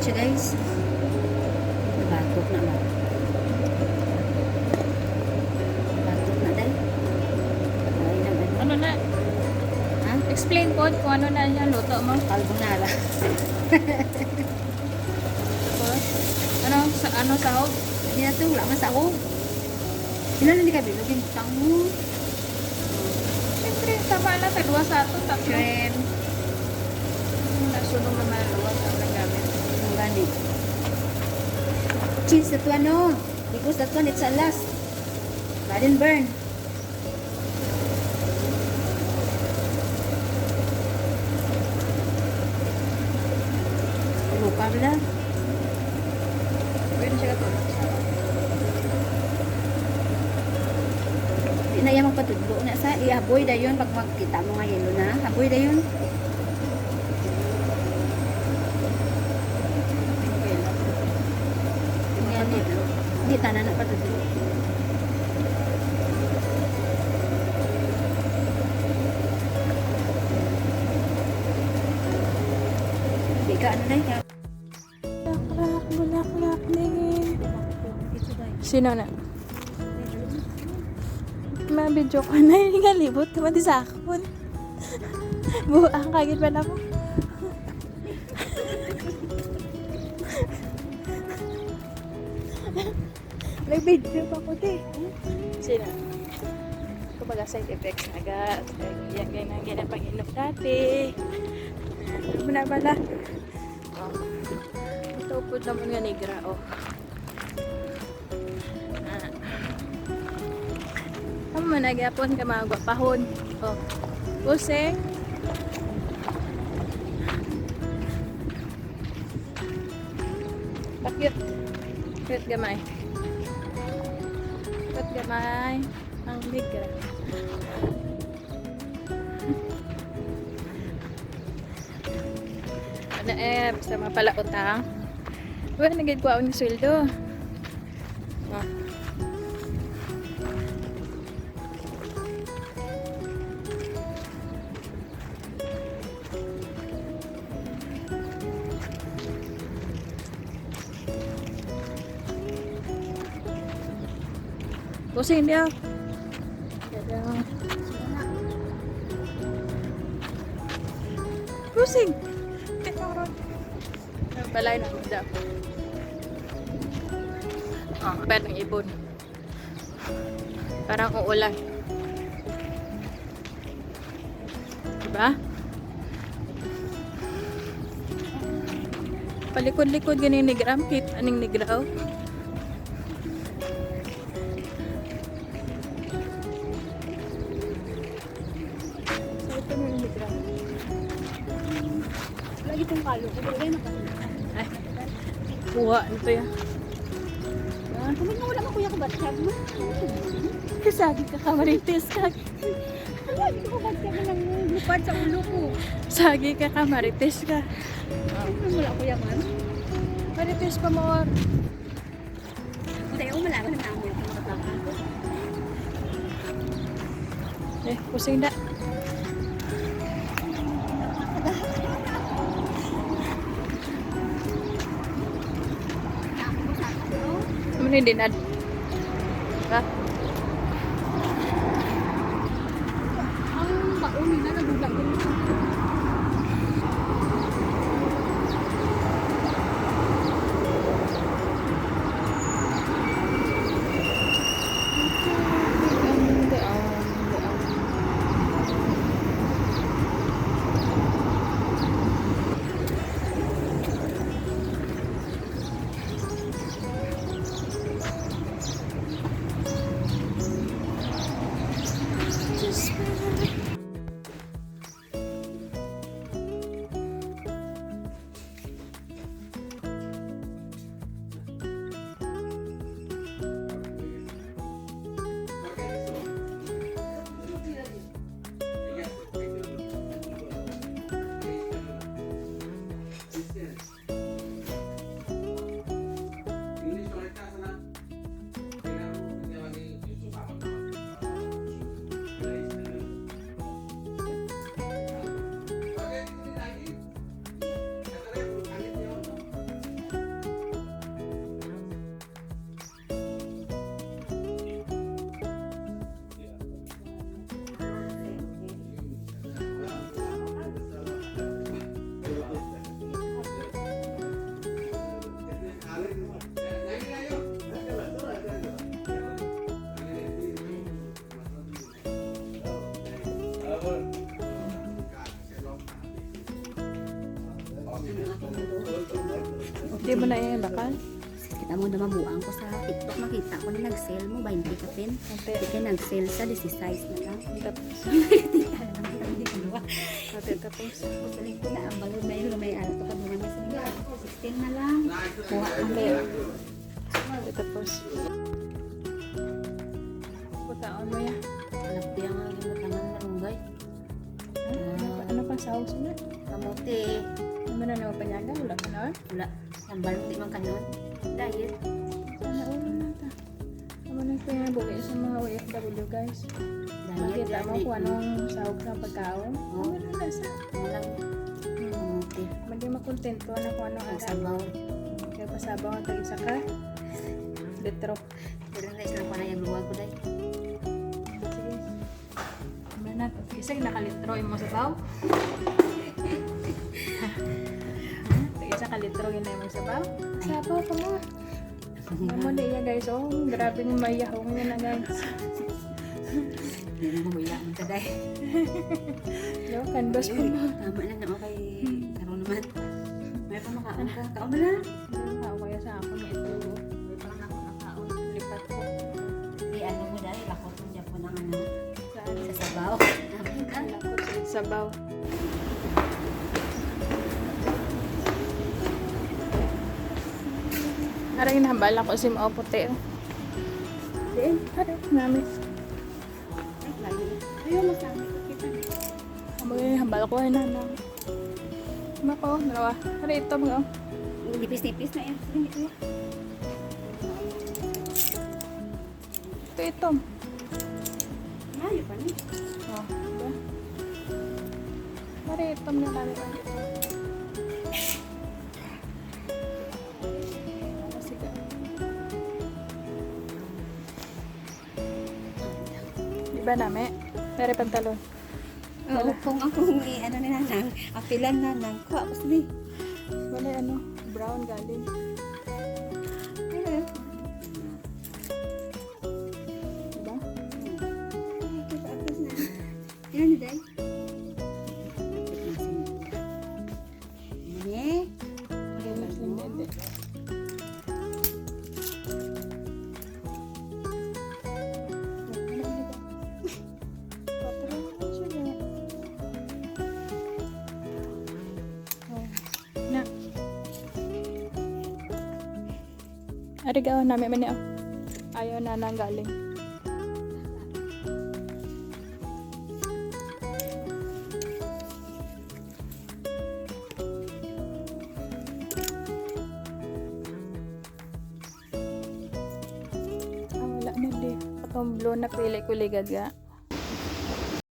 siya guys. Batok na ba? Batok na dahil. Ay na ba? Ano na? Ha? Explain po kung ano na yung luto mo. Carbonara. Tapos, ano sahog? Hindi na ito, wala man sa ako. Ilan hindi ka bilogin? Tango. Siyempre, tama na. Tagwa sa ato. Tatlo. Shrimp. Nasunong naman luwas ang nagamit. Ang gani. Cheese that one, no? Because that one, it's a last. Garden burn. Lupa ba na? Pwede siya katulog. Di na yan magpatudlo na sa iaboy dayon pag magkita mo nga yelo na. Aboy dayon. Okay lang. Patudlo. Di tanan na patudlo. Di ka ano na yan. Bulaklak din. Sino na? Mabidyo ko na yung ngalibot naman di sa akon. Buang kagit pa na mo. Nag-video pa ko di. Sino? Kumbaga side effects agad. Yan ganyan pag-inom dati. Ano na pala? Ito po naman nga negra, oh. Kamu managapon ka mga gwapahon. Oh. Pusing. Bakit? Bakit gamay? Bakit gamay? Ang negra. Ano basta mapala utang. Wala nagid ko ang sweldo. Oh. Pusing dia. Pusing. Balay na muda. Bet ng ibon. Parang uulan. Diba? Palikod-likod ganing nigram. Kit aning nigraw. Lagi itong kalo. Ay, kuha nito yan. Kung nga wala ka kuya ko batsyag mo. Kasagi ka kamarites ka. Lagi ko batsyag ng lupad sa ulo ko. Sagi ka kamarites ka. Wala kuya man. Marites pa mo. Kung tayo malaman ng amoy ko makatakan ko. Pusing na. Ano hindi na? Ha? Ang mauni na nagulang din. ang aking nilo. Hindi mo na yung bakal? Kita mo na mabuang ko sa TikTok. Makita ko na nag-sale mo 20 ka pin. Ate, Hindi ka nag-sale sa 16 na lang. tapos. Tita na lang kita hindi ko Ate, tapos. Saling ko na ang balon na yun. May ano to ka doon na sa 16 na lang. Kuha ang Ate, leo. ate, tapos. Putaon mo yan. Anak ko yung natangan marunggay. Ano pa sa house na? Kamuti. Ano mo na naman panyaga? Wala ka na? Wala. Ang balon di man kanon. Diet. Sana ulo na ta. Ano na po yung buwi sa mga OFW guys. Diet. Makita mo kung anong sahog sa pagkaon. Oo. Ano na sa? Walang kamuti. Maging makontento na kung anong Ang ara. sabaw. Kaya pasabaw ang tag-isa ka. Litro. Pero na isang pa na yung luwag ko dahil. Sige. Ano na? Isang nakalitro yung mo sabaw. Isa ka litro yun na yung sabaw. Sabaw pa mo. Amo na iya guys. Oh, grabe yung mayahong niya na guys. Hindi na mamuya mo taday. Yo, kandos pa mo. Tama lang naman kay karoon naman. May pa makaon ka. Kaon ba na? Ano kaya sa ako na ito? May pa lang ako nakaon. Lipat ko. Kasi ano mo dahil lakot mo dyan po ng ano. Saan? Sa sabaw. Tama ka. Lakot sa sabaw. Aray nahambal ako si Mao puti. Din. Aray, nami. Ayaw mo sa amin. Kita na. Amagay hambal ko ay nanang. Mako, dalawa. Aray ito mga. Nipis-nipis na yan. Sige, ito. Ito. Ayaw pa na. Oh, diba? Aray ito na kami pa dito. Sige. Diba nami? Dari pantalon. Oo, kung akong ano ni nanang, apilan nanang, kuha ko sila. Wala ano, brown galing. Diba? Ilan ni Day? Ini. Ayan na sila hindi. Arigaw namin man niya. Ayaw na nang galing. Wala na di. Atong blue na pili ko ligad ga.